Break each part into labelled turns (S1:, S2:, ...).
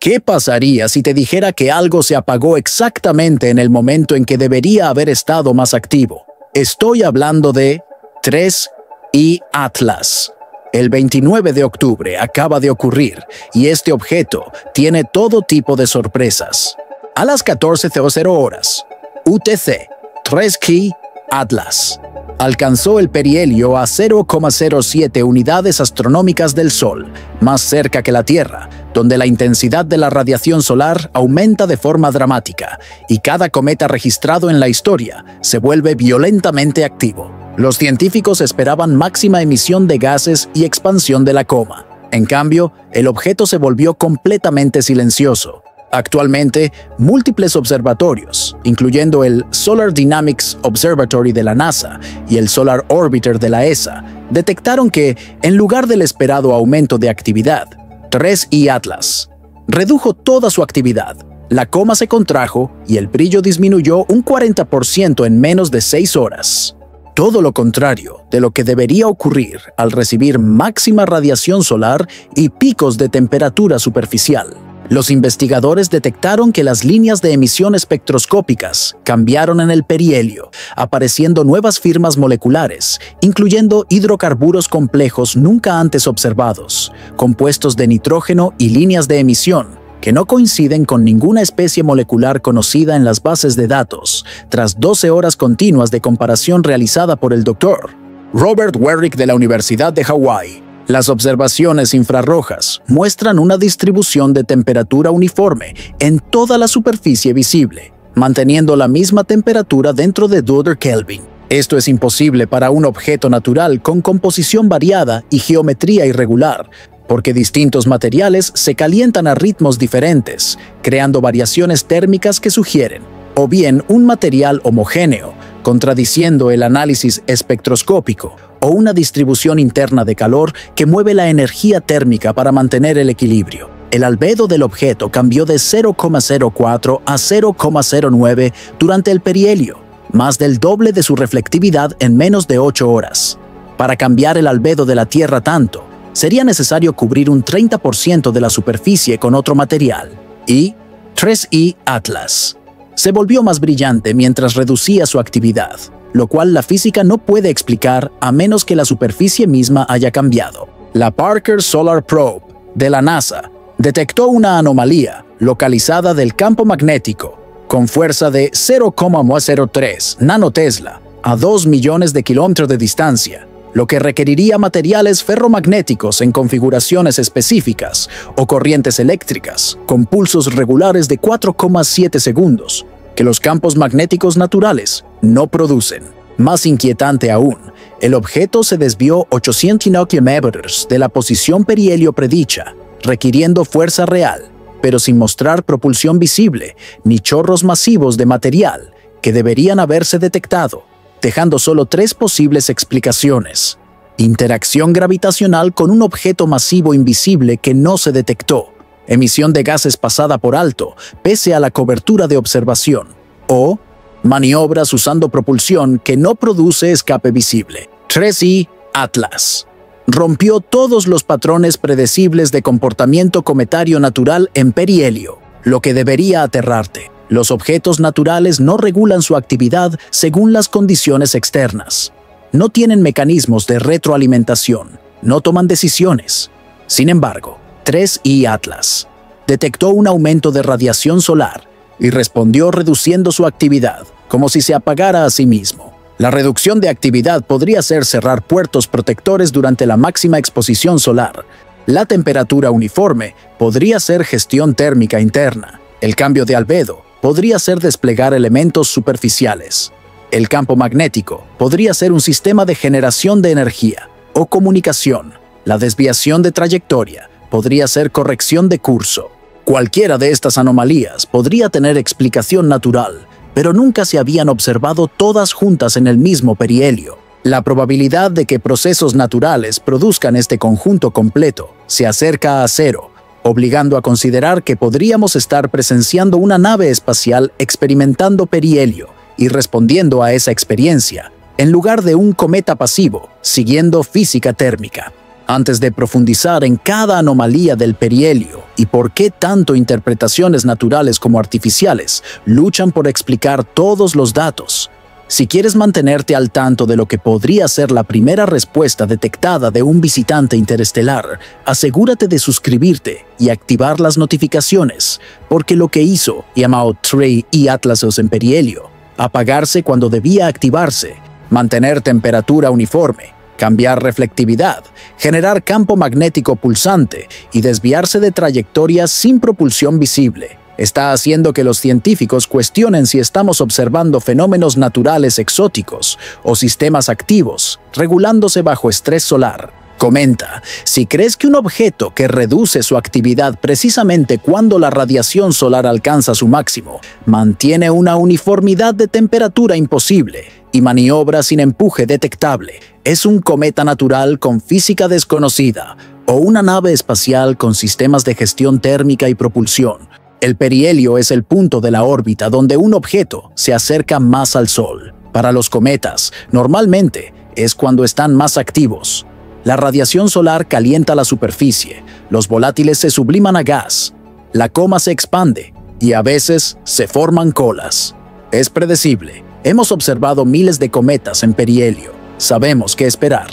S1: ¿Qué pasaría si te dijera que algo se apagó exactamente en el momento en que debería haber estado más activo? Estoy hablando de 3I Atlas. El 29 de octubre acaba de ocurrir y este objeto tiene todo tipo de sorpresas. A las 14:00 horas, UTC 3I Atlas alcanzó el perihelio a 0,07 unidades astronómicas del Sol, más cerca que la Tierra, donde la intensidad de la radiación solar aumenta de forma dramática y cada cometa registrado en la historia se vuelve violentamente activo. Los científicos esperaban máxima emisión de gases y expansión de la coma. En cambio, el objeto se volvió completamente silencioso. Actualmente, múltiples observatorios, incluyendo el Solar Dynamics Observatory de la NASA y el Solar Orbiter de la ESA, detectaron que, en lugar del esperado aumento de actividad, 3I Atlas redujo toda su actividad. La coma se contrajo y el brillo disminuyó un 40% en menos de 6 horas. Todo lo contrario de lo que debería ocurrir al recibir máxima radiación solar y picos de temperatura superficial. Los investigadores detectaron que las líneas de emisión espectroscópicas cambiaron en el perihelio, apareciendo nuevas firmas moleculares, incluyendo hidrocarburos complejos nunca antes observados, compuestos de nitrógeno y líneas de emisión, que no coinciden con ninguna especie molecular conocida en las bases de datos, tras 12 horas continuas de comparación realizada por el Dr. Robert Werrick de la Universidad de Hawái. Las observaciones infrarrojas muestran una distribución de temperatura uniforme en toda la superficie visible, manteniendo la misma temperatura dentro de 2 Kelvin. Esto es imposible para un objeto natural con composición variada y geometría irregular, porque distintos materiales se calientan a ritmos diferentes, creando variaciones térmicas que sugieren, o bien un material homogéneo, contradiciendo el análisis espectroscópico, o una distribución interna de calor que mueve la energía térmica para mantener el equilibrio. El albedo del objeto cambió de 0,04 a 0,09 durante el perihelio, más del doble de su reflectividad en menos de 8 horas. Para cambiar el albedo de la Tierra tanto, sería necesario cubrir un 30% de la superficie con otro material. Y 3I Atlas se volvió más brillante mientras reducía su actividad, lo cual la física no puede explicar a menos que la superficie misma haya cambiado. La Parker Solar Probe de la NASA detectó una anomalía localizada del campo magnético con fuerza de 0,03 nanotesla a 2 millones de kilómetros de distancia, lo que requeriría materiales ferromagnéticos en configuraciones específicas o corrientes eléctricas con pulsos regulares de 4,7 segundos, que los campos magnéticos naturales no producen. Más inquietante aún, el objeto se desvió 800 km de la posición perihelio predicha, requiriendo fuerza real, pero sin mostrar propulsión visible ni chorros masivos de material que deberían haberse detectado, dejando solo 3 posibles explicaciones. Interacción gravitacional con un objeto masivo invisible que no se detectó, emisión de gases pasada por alto pese a la cobertura de observación, o maniobras usando propulsión que no produce escape visible. 3I Atlas rompió todos los patrones predecibles de comportamiento cometario natural en perihelio, lo que debería aterrarte. Los objetos naturales no regulan su actividad según las condiciones externas. No tienen mecanismos de retroalimentación, no toman decisiones. Sin embargo, 3I Atlas detectó un aumento de radiación solar y respondió reduciendo su actividad, como si se apagara a sí mismo. La reducción de actividad podría ser cerrar puertos protectores durante la máxima exposición solar. La temperatura uniforme podría ser gestión térmica interna. El cambio de albedo podría ser desplegar elementos superficiales. El campo magnético podría ser un sistema de generación de energía o comunicación. La desviación de trayectoria podría ser corrección de curso. Cualquiera de estas anomalías podría tener explicación natural, pero nunca se habían observado todas juntas en el mismo perihelio. La probabilidad de que procesos naturales produzcan este conjunto completo se acerca a 0, obligando a considerar que podríamos estar presenciando una nave espacial experimentando perihelio y respondiendo a esa experiencia, en lugar de un cometa pasivo, siguiendo física térmica. Antes de profundizar en cada anomalía del perihelio y por qué tanto interpretaciones naturales como artificiales luchan por explicar todos los datos, si quieres mantenerte al tanto de lo que podría ser la primera respuesta detectada de un visitante interestelar, asegúrate de suscribirte y activar las notificaciones, porque lo que hizo llamado Trey y Atlasos en perihelio, apagarse cuando debía activarse, mantener temperatura uniforme, cambiar reflectividad, generar campo magnético pulsante y desviarse de trayectorias sin propulsión visible, está haciendo que los científicos cuestionen si estamos observando fenómenos naturales exóticos o sistemas activos, regulándose bajo estrés solar. Comenta, si crees que un objeto que reduce su actividad precisamente cuando la radiación solar alcanza su máximo, mantiene una uniformidad de temperatura imposible y maniobra sin empuje detectable, es un cometa natural con física desconocida o una nave espacial con sistemas de gestión térmica y propulsión. El perihelio es el punto de la órbita donde un objeto se acerca más al Sol. Para los cometas, normalmente es cuando están más activos. La radiación solar calienta la superficie, los volátiles se subliman a gas, la coma se expande y a veces se forman colas. Es predecible. Hemos observado miles de cometas en perihelio. Sabemos qué esperar.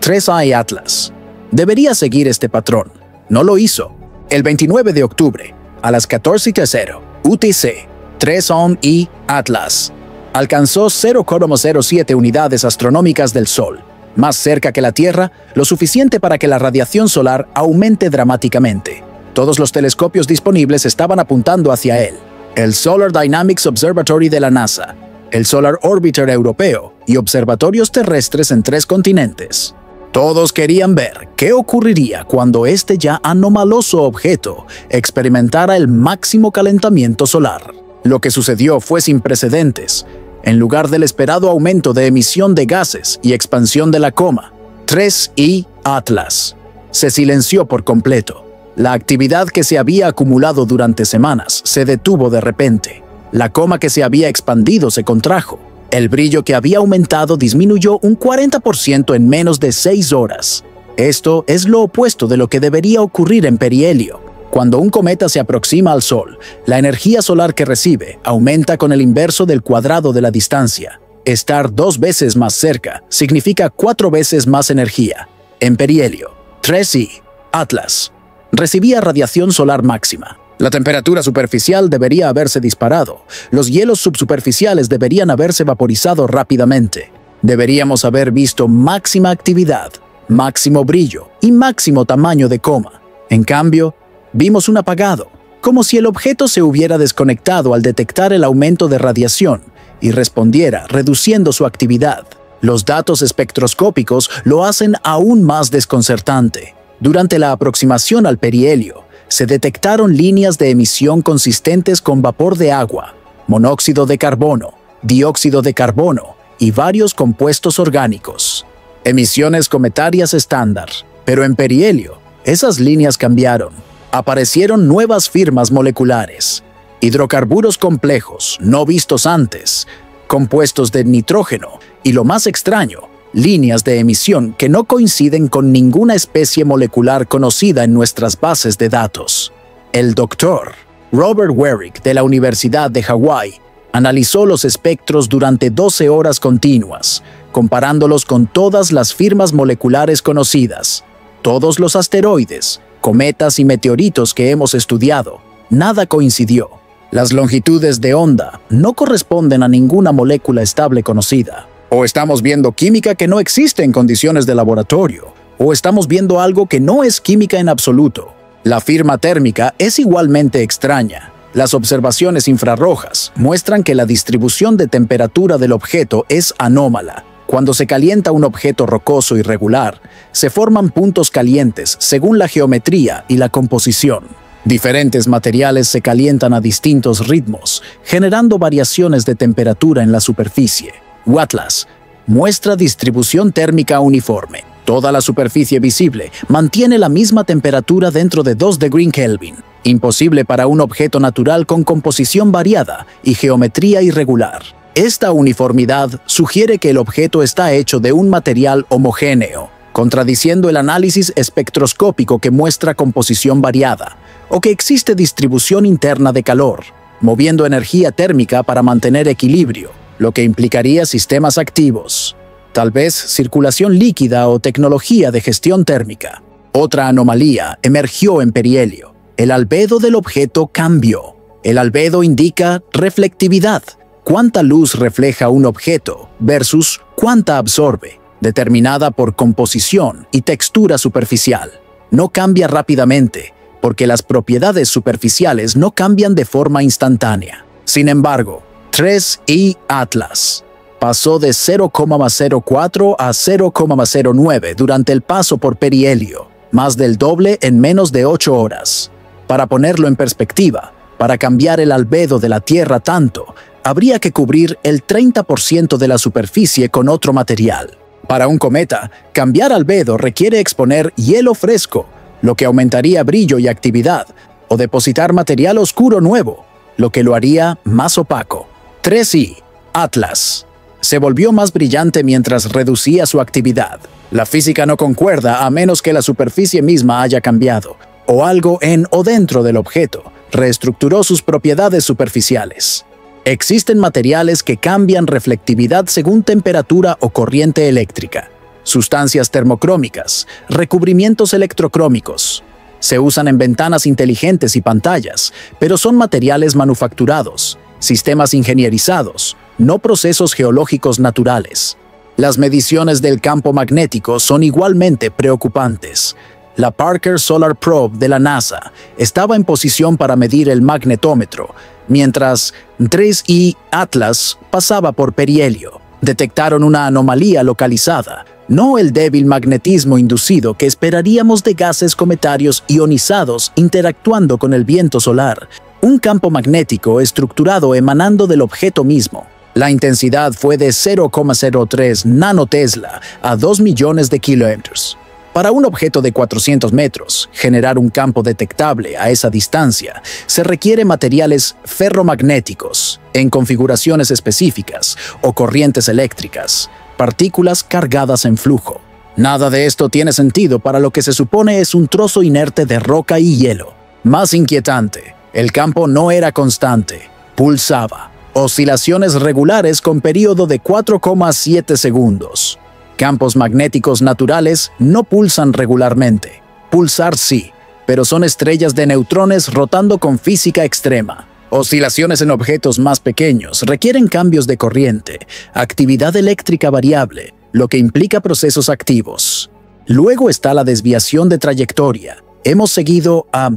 S1: 3I Atlas. Debería seguir este patrón. No lo hizo. El 29 de octubre, a las 14:00 UTC, 3I Atlas alcanzó 0,07 unidades astronómicas del Sol, más cerca que la Tierra, lo suficiente para que la radiación solar aumente dramáticamente. Todos los telescopios disponibles estaban apuntando hacia él. El Solar Dynamics Observatory de la NASA, el Solar Orbiter europeo y observatorios terrestres en 3 continentes. Todos querían ver qué ocurriría cuando este ya anomaloso objeto experimentara el máximo calentamiento solar. Lo que sucedió fue sin precedentes. En lugar del esperado aumento de emisión de gases y expansión de la coma, 3I Atlas se silenció por completo. La actividad que se había acumulado durante semanas se detuvo de repente. La coma que se había expandido se contrajo. El brillo que había aumentado disminuyó un 40% en menos de 6 horas. Esto es lo opuesto de lo que debería ocurrir en perihelio. Cuando un cometa se aproxima al Sol, la energía solar que recibe aumenta con el inverso del cuadrado de la distancia. Estar 2 veces más cerca significa 4 veces más energía. En perihelio, 3I Atlas recibía radiación solar máxima. La temperatura superficial debería haberse disparado. Los hielos subsuperficiales deberían haberse vaporizado rápidamente. Deberíamos haber visto máxima actividad, máximo brillo y máximo tamaño de coma. En cambio, vimos un apagado, como si el objeto se hubiera desconectado al detectar el aumento de radiación y respondiera reduciendo su actividad. Los datos espectroscópicos lo hacen aún más desconcertante. Durante la aproximación al perihelio, se detectaron líneas de emisión consistentes con vapor de agua, monóxido de carbono, dióxido de carbono y varios compuestos orgánicos. Emisiones cometarias estándar, pero en perihelio, esas líneas cambiaron. Aparecieron nuevas firmas moleculares, hidrocarburos complejos no vistos antes, compuestos de nitrógeno y, lo más extraño, líneas de emisión que no coinciden con ninguna especie molecular conocida en nuestras bases de datos. El doctor Robert Warwick de la Universidad de Hawái analizó los espectros durante 12 horas continuas, comparándolos con todas las firmas moleculares conocidas, todos los asteroides, cometas y meteoritos que hemos estudiado. Nada coincidió. Las longitudes de onda no corresponden a ninguna molécula estable conocida. O estamos viendo química que no existe en condiciones de laboratorio, o estamos viendo algo que no es química en absoluto. La firma térmica es igualmente extraña. Las observaciones infrarrojas muestran que la distribución de temperatura del objeto es anómala. Cuando se calienta un objeto rocoso irregular, se forman puntos calientes según la geometría y la composición. Diferentes materiales se calientan a distintos ritmos, generando variaciones de temperatura en la superficie. Atlas muestra distribución térmica uniforme. Toda la superficie visible mantiene la misma temperatura dentro de 2 degrees Kelvin. Imposible para un objeto natural con composición variada y geometría irregular. Esta uniformidad sugiere que el objeto está hecho de un material homogéneo, contradiciendo el análisis espectroscópico que muestra composición variada, o que existe distribución interna de calor, moviendo energía térmica para mantener equilibrio, lo que implicaría sistemas activos, tal vez circulación líquida o tecnología de gestión térmica. Otra anomalía emergió en perihelio. El albedo del objeto cambió. El albedo indica reflectividad, cuánta luz refleja un objeto versus cuánta absorbe, determinada por composición y textura superficial. No cambia rápidamente, porque las propiedades superficiales no cambian de forma instantánea. Sin embargo, 3I Atlas pasó de 0,04 a 0,09 durante el paso por perihelio, más del doble en menos de 8 horas. Para ponerlo en perspectiva, para cambiar el albedo de la Tierra tanto, habría que cubrir el 30% de la superficie con otro material. Para un cometa, cambiar albedo requiere exponer hielo fresco, lo que aumentaría brillo y actividad, o depositar material oscuro nuevo, lo que lo haría más opaco. 3I Atlas se volvió más brillante mientras reducía su actividad. La física no concuerda a menos que la superficie misma haya cambiado, o algo en o dentro del objeto reestructuró sus propiedades superficiales. Existen materiales que cambian reflectividad según temperatura o corriente eléctrica, sustancias termocrómicas, recubrimientos electrocrómicos. Se usan en ventanas inteligentes y pantallas, pero son materiales manufacturados, sistemas ingenierizados, no procesos geológicos naturales. Las mediciones del campo magnético son igualmente preocupantes. La Parker Solar Probe de la NASA estaba en posición para medir el magnetómetro, mientras 3I Atlas pasaba por perihelio. Detectaron una anomalía localizada, no el débil magnetismo inducido que esperaríamos de gases cometarios ionizados interactuando con el viento solar, un campo magnético estructurado emanando del objeto mismo. La intensidad fue de 0,03 nanotesla a 2 millones de kilómetros. Para un objeto de 400 metros, generar un campo detectable a esa distancia se requiere materiales ferromagnéticos en configuraciones específicas o corrientes eléctricas, partículas cargadas en flujo. Nada de esto tiene sentido para lo que se supone es un trozo inerte de roca y hielo. Más inquietante, el campo no era constante, pulsaba. Oscilaciones regulares con periodo de 4,7 segundos. Campos magnéticos naturales no pulsan regularmente. Pulsar sí, pero son estrellas de neutrones rotando con física extrema. Oscilaciones en objetos más pequeños requieren cambios de corriente, actividad eléctrica variable, lo que implica procesos activos. Luego está la desviación de trayectoria. Hemos seguido a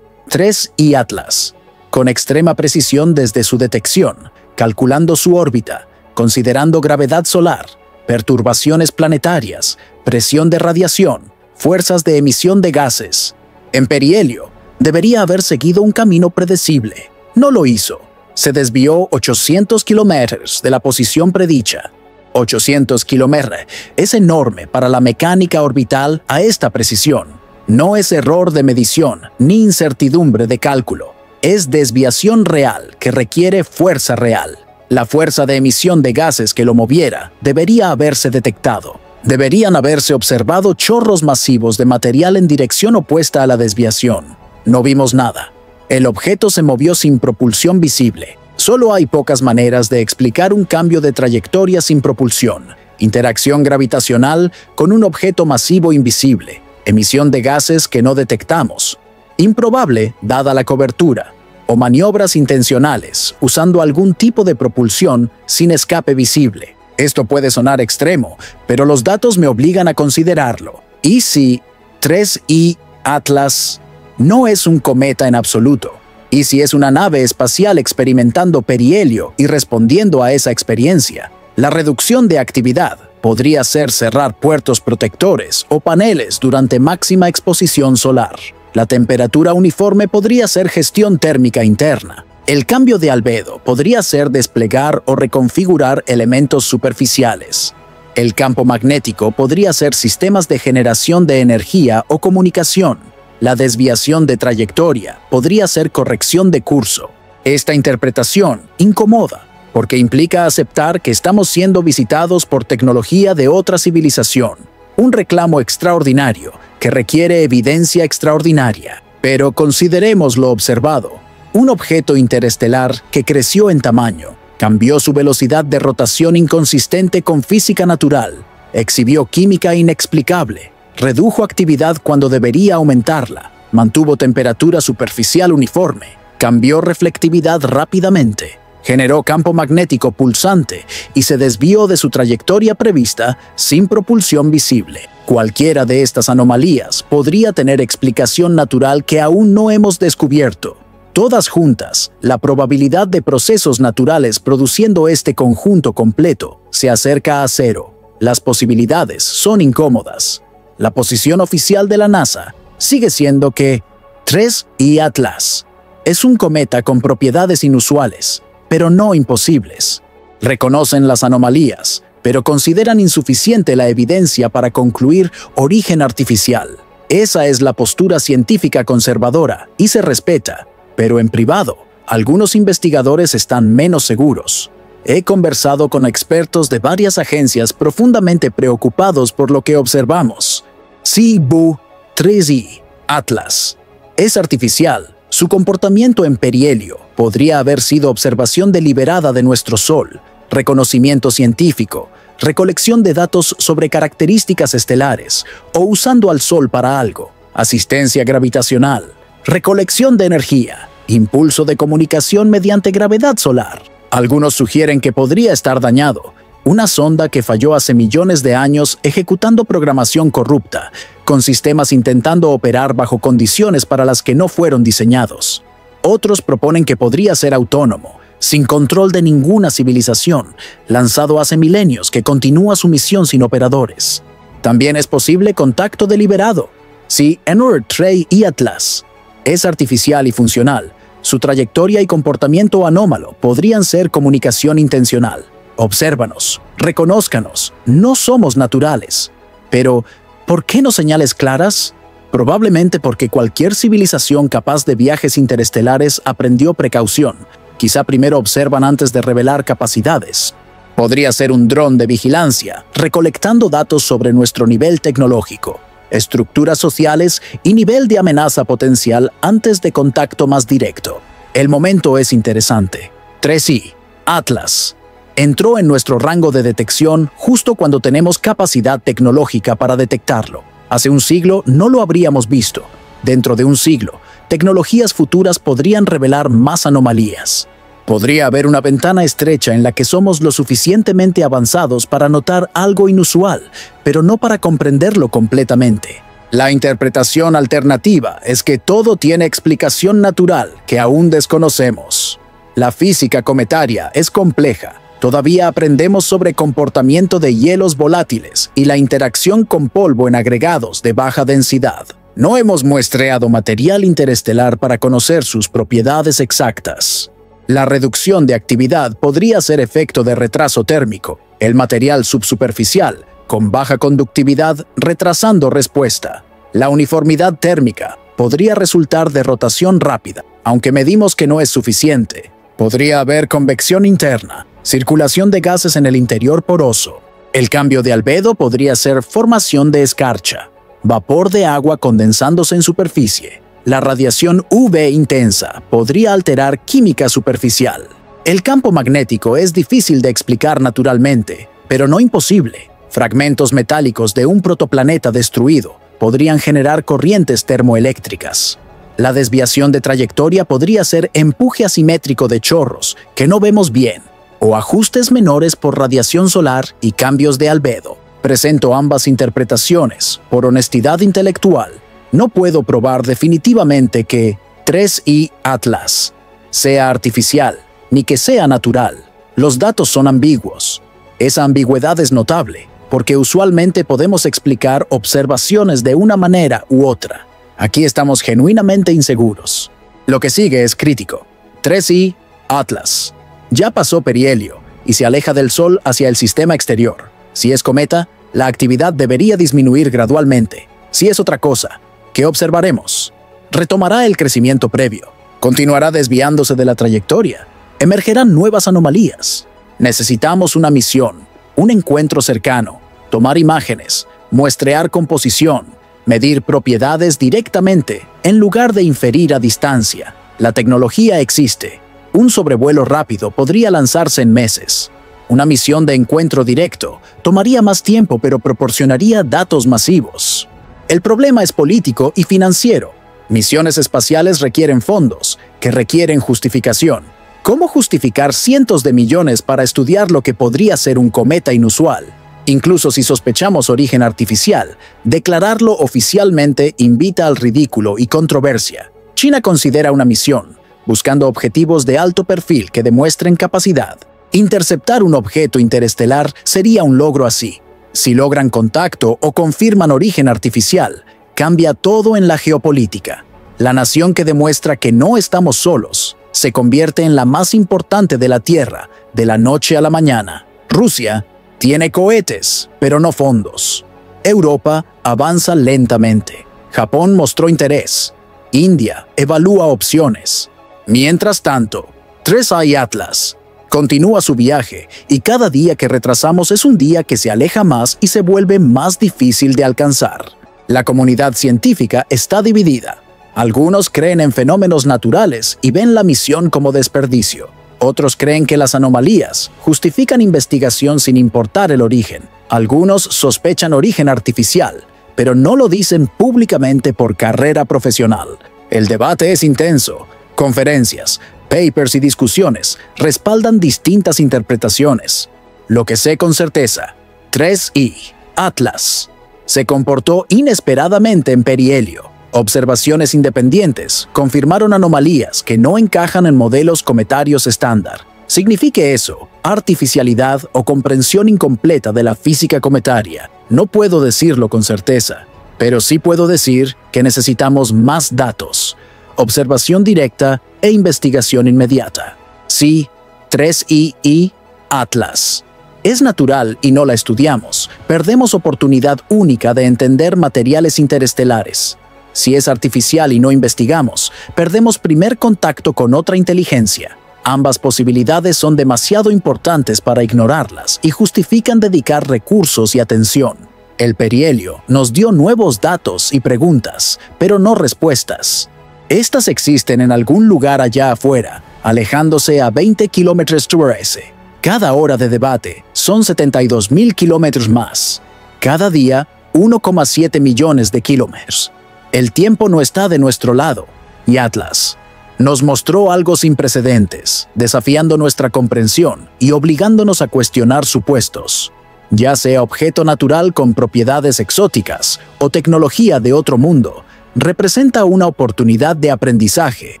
S1: 3I Atlas con extrema precisión desde su detección, calculando su órbita, considerando gravedad solar, perturbaciones planetarias, presión de radiación, fuerzas de emisión de gases. En perihelio, debería haber seguido un camino predecible. No lo hizo. Se desvió 800 kilómetros de la posición predicha. 800 kilómetros es enorme para la mecánica orbital a esta precisión. No es error de medición ni incertidumbre de cálculo. Es desviación real que requiere fuerza real. La fuerza de emisión de gases que lo moviera debería haberse detectado. Deberían haberse observado chorros masivos de material en dirección opuesta a la desviación. No vimos nada. El objeto se movió sin propulsión visible. Solo hay pocas maneras de explicar un cambio de trayectoria sin propulsión. Interacción gravitacional con un objeto masivo invisible. Emisión de gases que no detectamos. Improbable, dada la cobertura. O maniobras intencionales, usando algún tipo de propulsión sin escape visible. Esto puede sonar extremo, pero los datos me obligan a considerarlo. ¿Y si 3I Atlas no es un cometa en absoluto? ¿Y si es una nave espacial experimentando perihelio y respondiendo a esa experiencia? La reducción de actividad podría ser cerrar puertos protectores o paneles durante máxima exposición solar. La temperatura uniforme podría ser gestión térmica interna. El cambio de albedo podría ser desplegar o reconfigurar elementos superficiales. El campo magnético podría ser sistemas de generación de energía o comunicación. La desviación de trayectoria podría ser corrección de curso. Esta interpretación incomoda, porque implica aceptar que estamos siendo visitados por tecnología de otra civilización. Un reclamo extraordinario que requiere evidencia extraordinaria. Pero consideremos lo observado. Un objeto interestelar que creció en tamaño, cambió su velocidad de rotación inconsistente con física natural, exhibió química inexplicable, redujo actividad cuando debería aumentarla, mantuvo temperatura superficial uniforme, cambió reflectividad rápidamente, generó campo magnético pulsante y se desvió de su trayectoria prevista sin propulsión visible. Cualquiera de estas anomalías podría tener explicación natural que aún no hemos descubierto. Todas juntas, la probabilidad de procesos naturales produciendo este conjunto completo se acerca a cero. Las posibilidades son incómodas. La posición oficial de la NASA sigue siendo que 3I Atlas es un cometa con propiedades inusuales, pero no imposibles. Reconocen las anomalías, pero consideran insuficiente la evidencia para concluir origen artificial. Esa es la postura científica conservadora y se respeta, pero en privado, algunos investigadores están menos seguros. He conversado con expertos de varias agencias profundamente preocupados por lo que observamos. CIBU 3I Atlas es artificial. Su comportamiento en perihelio podría haber sido observación deliberada de nuestro Sol, reconocimiento científico, recolección de datos sobre características estelares o usando al Sol para algo, asistencia gravitacional, recolección de energía, impulso de comunicación mediante gravedad solar. Algunos sugieren que podría estar dañado, una sonda que falló hace millones de años ejecutando programación corrupta, con sistemas intentando operar bajo condiciones para las que no fueron diseñados. Otros proponen que podría ser autónomo, sin control de ninguna civilización, lanzado hace milenios que continúa su misión sin operadores. También es posible contacto deliberado. Si Enur-3I Atlas es artificial y funcional, su trayectoria y comportamiento anómalo podrían ser comunicación intencional. Obsérvanos, reconózcanos, no somos naturales. Pero, ¿por qué no señales claras? Probablemente porque cualquier civilización capaz de viajes interestelares aprendió precaución. Quizá primero observan antes de revelar capacidades. Podría ser un dron de vigilancia, recolectando datos sobre nuestro nivel tecnológico, estructuras sociales y nivel de amenaza potencial antes de contacto más directo. El momento es interesante. 3I Atlas entró en nuestro rango de detección justo cuando tenemos capacidad tecnológica para detectarlo. Hace un siglo no lo habríamos visto. Dentro de un siglo, tecnologías futuras podrían revelar más anomalías. Podría haber una ventana estrecha en la que somos lo suficientemente avanzados para notar algo inusual, pero no para comprenderlo completamente. La interpretación alternativa es que todo tiene explicación natural que aún desconocemos. La física cometaria es compleja. Todavía aprendemos sobre comportamiento de hielos volátiles y la interacción con polvo en agregados de baja densidad. No hemos muestreado material interestelar para conocer sus propiedades exactas. La reducción de actividad podría ser efecto de retraso térmico, el material subsuperficial, con baja conductividad, retrasando respuesta. La uniformidad térmica podría resultar de rotación rápida, aunque medimos que no es suficiente. Podría haber convección interna, circulación de gases en el interior poroso. El cambio de albedo podría ser formación de escarcha, vapor de agua condensándose en superficie. La radiación UV intensa podría alterar química superficial. El campo magnético es difícil de explicar naturalmente, pero no imposible. Fragmentos metálicos de un protoplaneta destruido podrían generar corrientes termoeléctricas. La desviación de trayectoria podría ser empuje asimétrico de chorros que no vemos bien, o ajustes menores por radiación solar y cambios de albedo. Presento ambas interpretaciones por honestidad intelectual. No puedo probar definitivamente que 3I Atlas sea artificial, ni que sea natural. Los datos son ambiguos. Esa ambigüedad es notable, porque usualmente podemos explicar observaciones de una manera u otra. Aquí estamos genuinamente inseguros. Lo que sigue es crítico. 3I Atlas ya pasó perihelio y se aleja del Sol hacia el sistema exterior. Si es cometa, la actividad debería disminuir gradualmente. Si es otra cosa, ¿qué observaremos? Retomará el crecimiento previo. Continuará desviándose de la trayectoria. Emergerán nuevas anomalías. Necesitamos una misión, un encuentro cercano, tomar imágenes, muestrear composición, medir propiedades directamente, en lugar de inferir a distancia. La tecnología existe. Un sobrevuelo rápido podría lanzarse en meses. Una misión de encuentro directo tomaría más tiempo, pero proporcionaría datos masivos. El problema es político y financiero. Misiones espaciales requieren fondos, que requieren justificación. ¿Cómo justificar cientos de millones para estudiar lo que podría ser un cometa inusual? Incluso si sospechamos origen artificial, declararlo oficialmente invita al ridículo y controversia. China considera una misión, buscando objetivos de alto perfil que demuestren capacidad. Interceptar un objeto interestelar sería un logro así. Si logran contacto o confirman origen artificial, cambia todo en la geopolítica. La nación que demuestra que no estamos solos se convierte en la más importante de la Tierra, de la noche a la mañana. Rusia tiene cohetes, pero no fondos. Europa avanza lentamente. Japón mostró interés. India evalúa opciones. Mientras tanto, 3i Atlas continúa su viaje y cada día que retrasamos es un día que se aleja más y se vuelve más difícil de alcanzar. La comunidad científica está dividida. Algunos creen en fenómenos naturales y ven la misión como desperdicio. Otros creen que las anomalías justifican investigación sin importar el origen. Algunos sospechan origen artificial, pero no lo dicen públicamente por carrera profesional. El debate es intenso. Conferencias, papers y discusiones respaldan distintas interpretaciones. Lo que sé con certeza, 3i Atlas se comportó inesperadamente en perihelio. Observaciones independientes confirmaron anomalías que no encajan en modelos cometarios estándar. Signifique eso, artificialidad o comprensión incompleta de la física cometaria. No puedo decirlo con certeza, pero sí puedo decir que necesitamos más datos, observación directa e investigación inmediata. Sí, 3i Atlas. Es natural y no la estudiamos. Perdemos oportunidad única de entender materiales interestelares. Si es artificial y no investigamos, perdemos primer contacto con otra inteligencia. Ambas posibilidades son demasiado importantes para ignorarlas y justifican dedicar recursos y atención. El perihelio nos dio nuevos datos y preguntas, pero no respuestas. Estas existen en algún lugar allá afuera, alejándose a 20 km/h. Cada hora de debate son 72.000 kilómetros más. Cada día, 1,7 millones de kilómetros. El tiempo no está de nuestro lado, y Atlas nos mostró algo sin precedentes, desafiando nuestra comprensión y obligándonos a cuestionar supuestos. Ya sea objeto natural con propiedades exóticas o tecnología de otro mundo, representa una oportunidad de aprendizaje,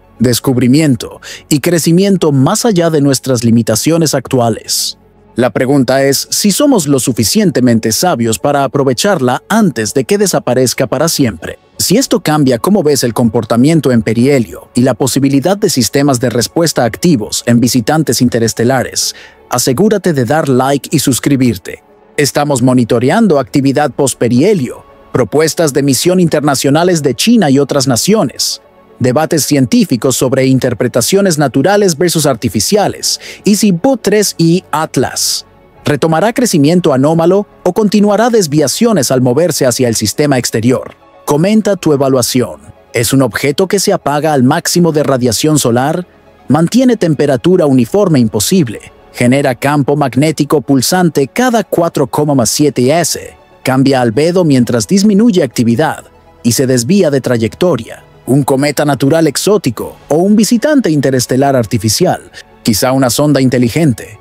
S1: descubrimiento y crecimiento más allá de nuestras limitaciones actuales. La pregunta es si somos lo suficientemente sabios para aprovecharla antes de que desaparezca para siempre. Si esto cambia cómo ves el comportamiento en perihelio y la posibilidad de sistemas de respuesta activos en visitantes interestelares, asegúrate de dar like y suscribirte. Estamos monitoreando actividad post-perihelio, propuestas de misión internacionales de China y otras naciones, debates científicos sobre interpretaciones naturales versus artificiales, y si Bu-3i Atlas retomará crecimiento anómalo o continuará desviaciones al moverse hacia el sistema exterior. Comenta tu evaluación. ¿Es un objeto que se apaga al máximo de radiación solar? ¿Mantiene temperatura uniforme imposible? ¿Genera campo magnético pulsante cada 4,7 s? ¿Cambia albedo mientras disminuye actividad y se desvía de trayectoria? ¿Un cometa natural exótico o un visitante interestelar artificial? Quizá una sonda inteligente.